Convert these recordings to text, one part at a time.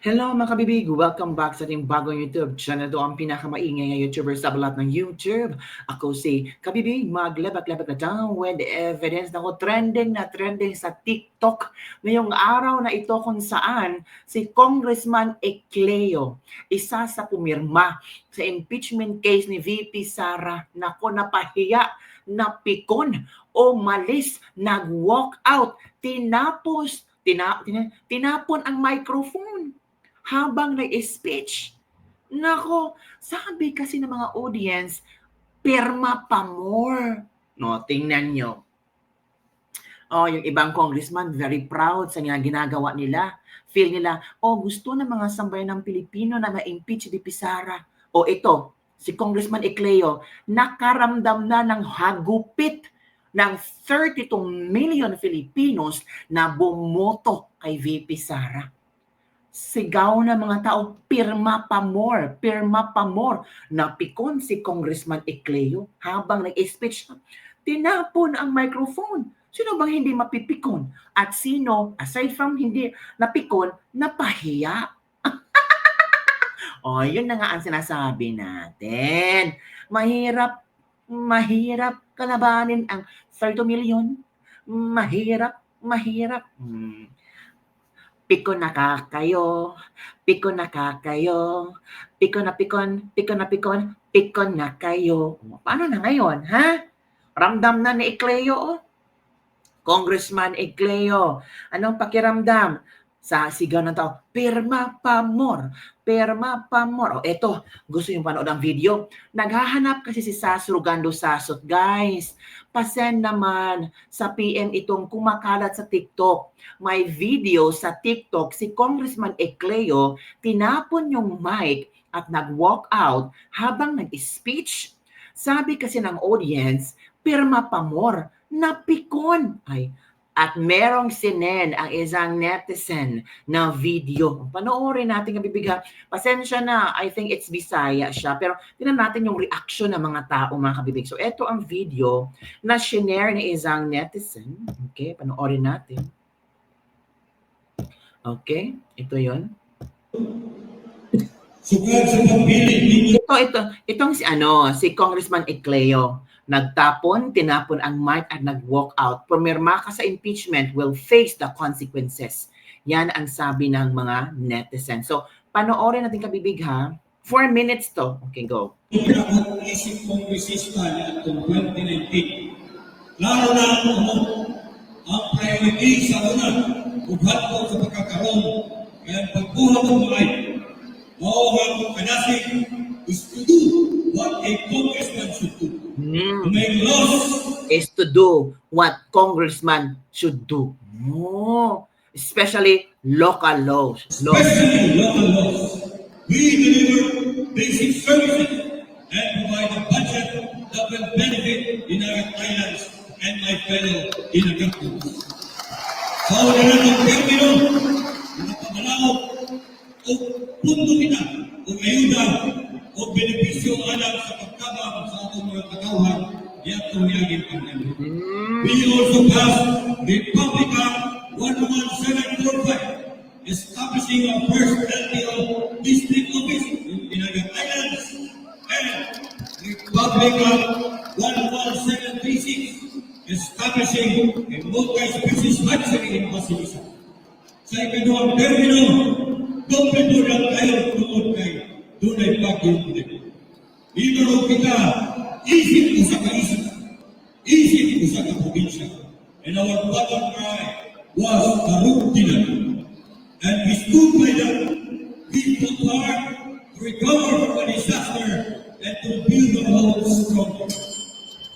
Hello mga kabibig! Welcome back sa ating bagong YouTube channel. Ito ang pinakamaingay na YouTuber sa balat ng YouTube. Ako si Kabibig, maglabak-labak na down with evidence na ko trending sa TikTok ngayong araw na ito kung saan si Congressman Ecleo, isa sa pumirma sa impeachment case ni VP Sara, nako napahiya, napikon, umalis, nag-walk out, tinapon ang microphone habang nag-speech. Nako, sabi kasi ng mga audience, pirma pa more. No, tingnan nyo. Oh, yung ibang congressman, very proud sa ginagawa nila. Feel nila, gusto ng mga sambayan ng Pilipino na ma-impeach ni Sara. Ito, si Congressman Ecleo, nakaramdam na ng hagupit ng 32 million Filipinos na bumoto kay VP Sara. Sigaw na mga tao, pirma pa more. Napikon si Congressman Ecleo habang nag-speech. Tinapon ang microphone. Sino bang hindi mapipikon? At sino, aside from hindi napikon, napahiya? Yun na nga ang sinasabi natin. Mahirap kalabanin ang 30 million. Mahirap. Pikon na kayo, pikon na kayo. Paano na ngayon, ha? Ramdam na ni Ecleo, Congressman Ecleo. Anong pakiramdam? Sa sigaw ng tao, pirma pa more. Eto, gusto yung panood ang video. Naghahanap kasi si Sas Rugando Sasot, guys. Pasend naman sa PM itong kumakalat sa TikTok. May video sa TikTok si Congressman Ecleo, tinapon yung mic at nag-walk out habang nag-speech. Sabi kasi ng audience, pirma pa more, napikon. At merong sinend ang isang netizen na video. Panoorin natin ang bibiga. Pasensya na, I think it's Bisaya siya. Pero tingnan natin yung reaction ng mga tao, mga kabibig. So, ito ang video na shinare ni isang netizen. Okay, panoorin natin. Okay, ito yon. Itong si Congressman Ecleo. Tinapon ang mic at nag-walk out. Pumirma ka sa impeachment, will face the consequences. Yan ang sabi ng mga netizen. So, panoorin natin kabibig ha. 4 minutes to. Okay, go. Isip kongresista niya itong 2019. Lalo na ang priority sa una, ughat ko sa pagkakaroon, kaya pagbuhat ng mga mauhang kanasig is to do what a congressman should do. To make laws is to do what congressman should do. Especially local laws. Especially local laws. We deliver basic services and provide a budget that will benefit Inagak Islands and my fellow Inagakos. Sa una ng termino, nakapagalaw o pundo kita o ayuda o benepisyo alam sa pagtabang sa atong mga katawhan di atong niyagin pagdalo. We also passed Republic Act 11745 establishing our first LTO district office in Inagak Islands and Republic Act 11736 establishing a multi-species hatchery in Basilisa. Sa ikaduhang termino, kompleto ng tayo tungkol kay dunay pagyong ulit. Idoro kita, isip ko sa kaisip, isip ko sa kaprobinsya. And our bottom cry was Karugtinan. And we stood by that. We fought hard to recover from the disaster and to build our homes stronger.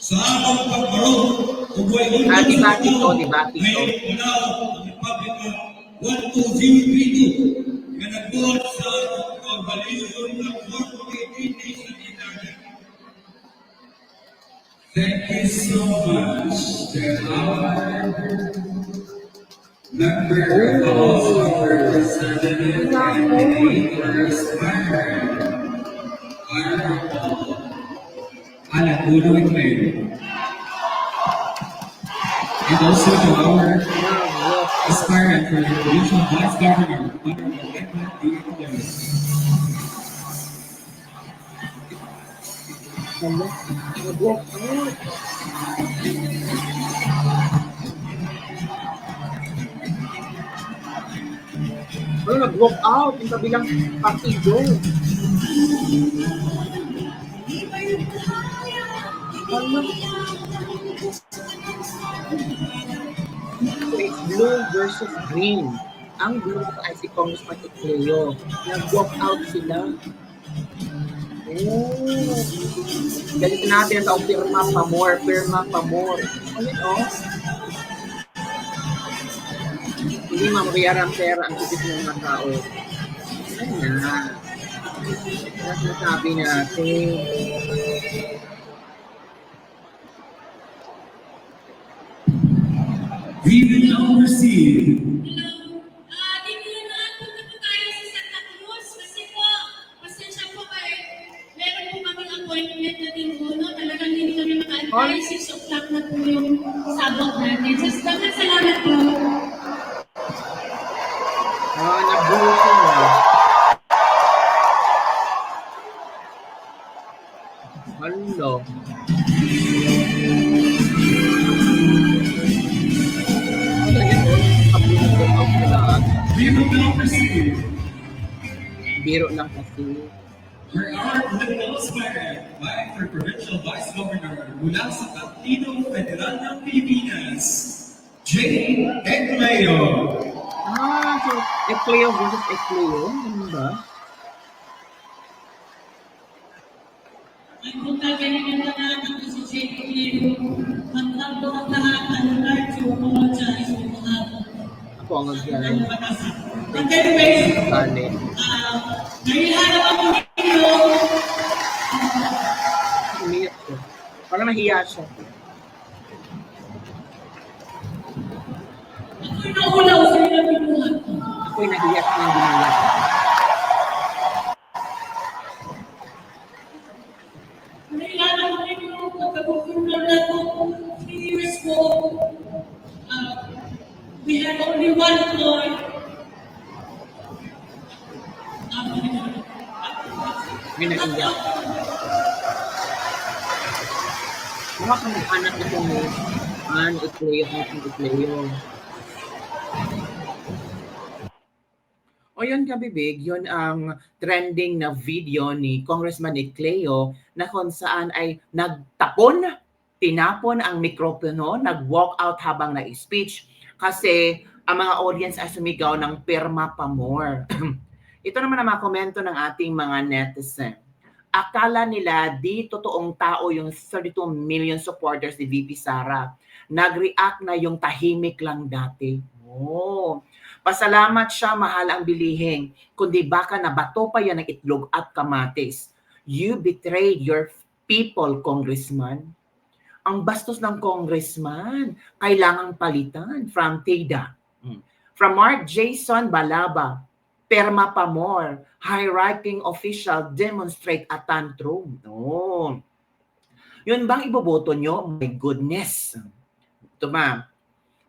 Sa amang pagbarong, ubuhay unang sa tao, ngayon manaw ang Republika 12032 na nagbuhat sa pagbalyon ng 418 days na Inagak. Thank you so much to our member of our representative candidate for Aspire, Honorable Alaguno Ecleo. And also to our aspirant for the provincial vice governor, Honorable Edmund D. Clero. Hala, nag-walk out. Ano, nag-walk out yung kabilang partido. Hala. So it's blue versus green. Ang blue ay si Congressman Ecleo. Nag-walk out sila. Oh. Dahil sinabi ng tao, pirma pa more, pirma pa more. Ayun, oh. Hindi mamabayaran ang pera ang tipid ng mga tao. Ano na? Ano sinasabi natin? We will now receive Tinulungan po na po tayo sa Santa Cruz kasi po, pasensya po kayo. Meron po kaming appointment na tinuno. Talagang hindi kami makaantay. 6 o'clock na po yung sabot natin. Just salamat po. Nabuto na. Hello. we will now receive Biro lang kasi. her art political aspirant by for Provincial Vice Governor mula sa Partido Federal ng Pilipinas, J. Ecleo. So Ecleo versus Ecleo? Ano ba? Ay kung kagalingan na natin si J.K. Magtabo ang lahat ng lugar to apologize on behalf of Ako ang ng nag-galing. banasa. But anyways, Kali. nahiharap ako ninyo. Umiyak siya. Parang nahiya siya. Ako'y naulaw sa ilang binuhat ko. Ako'y nahiya siya ng ginawa. Nahiharap ako ninyo pagkabukunan na ito 3 years ago. We had only one floor. May naiyak. Mga kamag-anak ito mo. Ecleo, Ecleo. O yun kabibig, yun ang trending na video ni Congressman Ecleo na kung saan ay tinapon ang mikropono, nag-walk out habang na-speech kasi ang mga audience ay sumigaw ng pirma pa more. Ito naman ang mga komento ng ating mga netizen. Akala nila di totoong tao yung 32 million supporters ni VP Sara. Nag-react na yung tahimik lang dati. Oh. Pasalamat siya, mahal ang bilihin. Kundi baka nabato pa yan ng itlog at kamatis. You betrayed your people, Congressman. Ang bastos ng Congressman, kailangang palitan. From Teda. From Mark Jason Balaba, Perma Pamor, high-ranking official demonstrate a tantrum. No. Yun bang iboboto nyo? My goodness. Ito ma.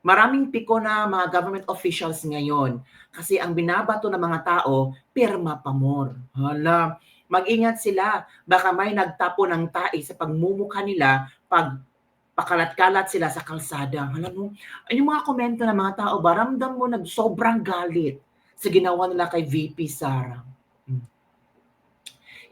Maraming piko na mga government officials ngayon kasi ang binabato ng mga tao, Perma Pamor. Hala, mag-ingat sila. Baka may nagtapo ng tae sa pagmumukha nila pag pakalat-kalat sila sa kalsada. Alam mo, yung mga komento ng mga tao, baramdam mo sobrang galit sa ginawa nila kay VP Sara.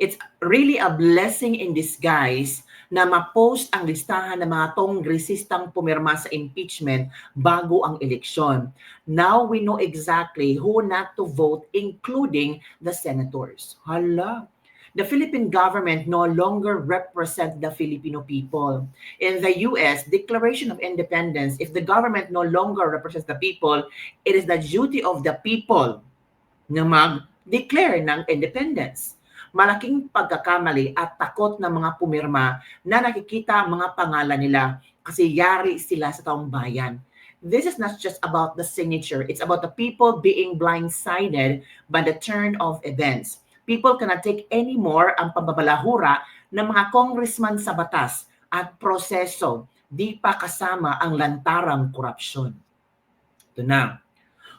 It's really a blessing in disguise na ma-post ang listahan ng mga kongresistang pumirma sa impeachment bago ang eleksyon. Now we know exactly who not to vote, including the senators. Hala. The Philippine government no longer represents the Filipino people. In the US, Declaration of Independence, if the government no longer represents the people, it is the duty of the people na mag-declare ng independence. Malaking pagkakamali at takot ng mga pumirma na nakikita ang mga pangalan nila kasi yari sila sa taong bayan. This is not just about the signature. It's about the people being blindsided by the turn of events. People cannot take anymore ang pambabalahura ng mga congressman sa batas at proseso. Di pa kasama ang lantarang korupsyon. Ito na.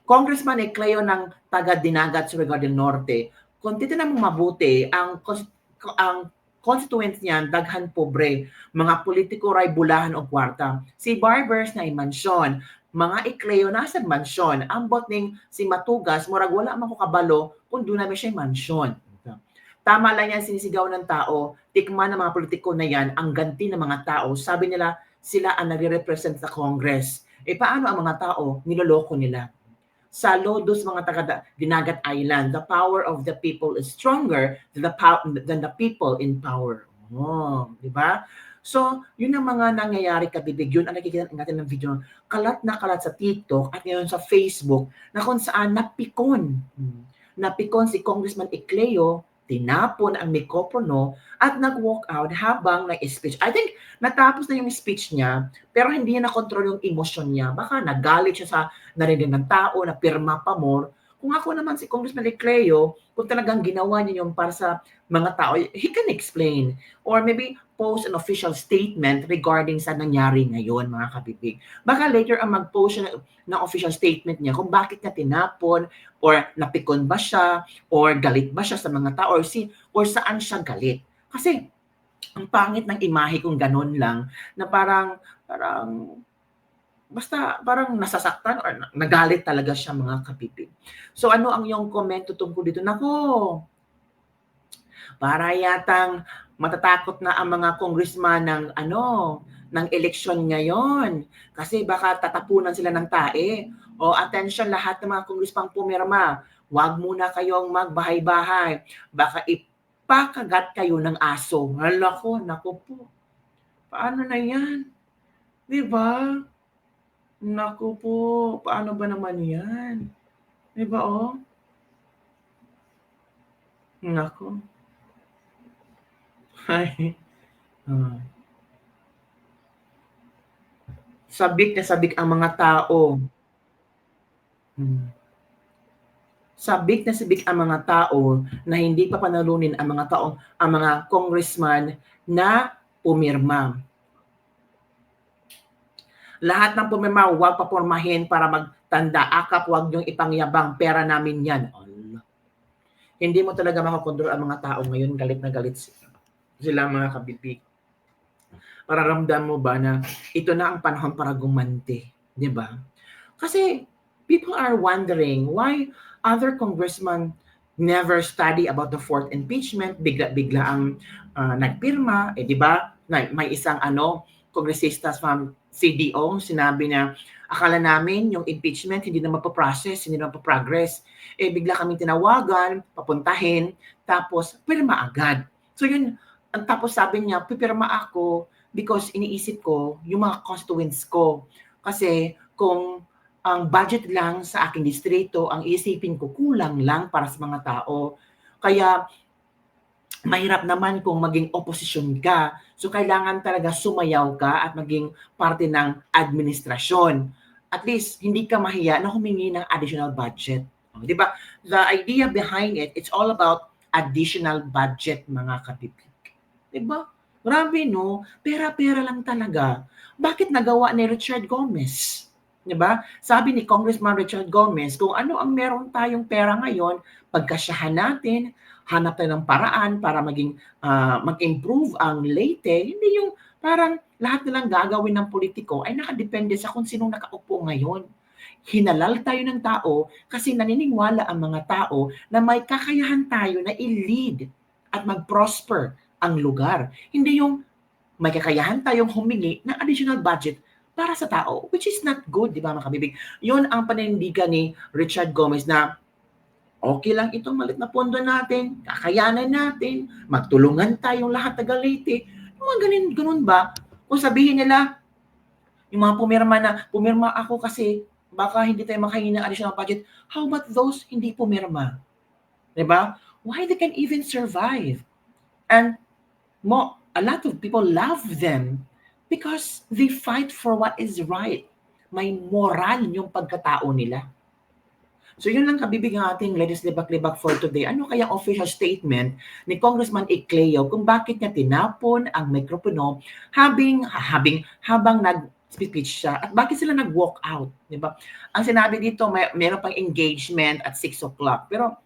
Congressman Ecleo ng taga Dinagat, Surigao del Norte, kung titignan mo mabuti, ang constituents niyan, daghan pobre, mga politiko ray bulahan o kwarta. Si Barbers na mansyon, mga Ecleo nasa mansyon. Ang botning si Matugas, murag wala man ko kabalo kung doon namin siya mansyon. Tama lang yan sinisigaw ng tao, tikman ng mga politiko na yan, ang ganti ng mga tao. Sabi nila, sila ang nare-represent sa Congress. Paano ang mga tao? Niloloko nila. Sa Lodos, mga taga Dinagat Island, the power of the people is stronger than the people in power. Oh, di ba? So, yun ang mga nangyayari kabibig. Yun ang nakikita natin ng video. Kalat na kalat sa TikTok at ngayon sa Facebook na kung saan napikon. Napikon si Congressman Ecleo, tinapon ang mikropono at nag-walk out habang nag-speech. I think natapos na yung speech niya pero hindi niya na-control yung emosyon niya. Baka nagalit siya sa narinig ng tao na pirma pa more. Kung ako naman si Congressman Ecleo, kung talagang ginawa niya yung para sa mga tao, he can explain. Or maybe post an official statement regarding sa nangyari ngayon, mga kabibig. Baka later ang mag-post siya ng official statement niya kung bakit niya tinapon, or napikon ba siya, or galit ba siya sa mga tao, or saan siya galit. Kasi ang pangit ng imahe kung ganun lang, na parang basta parang nasasaktan or nagalit talaga siya, mga kabibig. So ano ang iyong komento tungkol dito? Nako, para yatang matatakot na ang mga congressman ng eleksyon ngayon kasi baka tatapunan sila ng tae. O attention lahat ng mga congressman pumirma, wag muna kayong magbahay-bahay, baka ipakagat kayo ng aso. Nako po. Paano na yan? Di ba? Nako po, paano ba naman yan? Di ba Nako. Ay. Sabik na sabik ang mga tao. Sabik na sabik ang mga tao na hindi pa panalunin ang mga congressman na pumirma. Lahat ng pumirma, huwag papormahin para magtanda. Akap, huwag niyong ipangyabang. Pera namin yan. Allah. Hindi mo talaga makakontrol ang mga tao ngayon. Galit na galit sila, mga kabibig. Pararamdam mo ba na ito na ang panahon para gumanti? Di ba? Kasi people are wondering why other congressmen never study about the fourth impeachment. Bigla ang nagpirma. Di ba? May isang kongresista from CDO, sinabi na akala namin yung impeachment hindi na mapaprocess, hindi na mapaprogress. Bigla kami tinawagan, papuntahin, tapos pirma agad. So yun, tapos sabi niya, pipirma ako because iniisip ko yung mga constituents ko. Kasi kung ang budget lang sa aking distrito, ang isipin ko kulang lang para sa mga tao. Kaya mahirap naman kung maging oposisyon ka. So kailangan talaga sumayaw ka at maging parte ng administrasyon. At least hindi ka mahiya na humingi ng additional budget. Di ba? The idea behind it, it's all about additional budget, mga kabibig. Di ba? Grabe, no? Pera-pera lang talaga. Bakit nagawa ni Richard Gomez? Di ba? Sabi ni Congressman Richard Gomez, kung ano ang meron tayong pera ngayon, pagkasyahan natin, hanap tayo ng paraan para mag-improve ang Leyte, hindi yung parang lahat na lang gagawin ng politiko ay nakadepende sa kung sinong nakaupo ngayon. Hinalal tayo ng tao kasi naniniwala ang mga tao na may kakayahan tayo na i-lead at mag-prosper ang lugar. Hindi yung may kakayahan tayong humingi ng additional budget para sa tao, which is not good, di ba, mga kabibig? Yun ang panindigan ni Richard Gomez na okay lang itong malit na pondo natin, kakayanan natin, magtulungan tayong lahat taga Leyte. Yung mga ganun ba? Kung sabihin nila, yung mga pumirma ako kasi baka hindi tayo makahingi ng additional budget, how about those hindi pumirma? Diba? Why they can even survive? And a lot of people love them because they fight for what is right. May moral yung pagkatao nila. So yun lang kabibig ang ating latest libak-libak for today. Ano kaya official statement ni Congressman Ecleo kung bakit niya tinapon ang mikropono habang speech siya. At bakit sila nag-walk out, di ba? Ang sinabi dito, meron pang engagement at 6 o'clock. Pero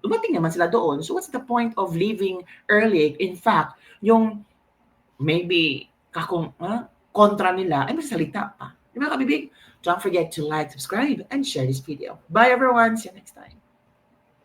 dumating naman sila doon. So what's the point of leaving early? In fact, yung maybe kontra nila ay masasalita pa. Di ba, kabibig? Don't forget to like, subscribe, and share this video. Bye everyone! See you next time.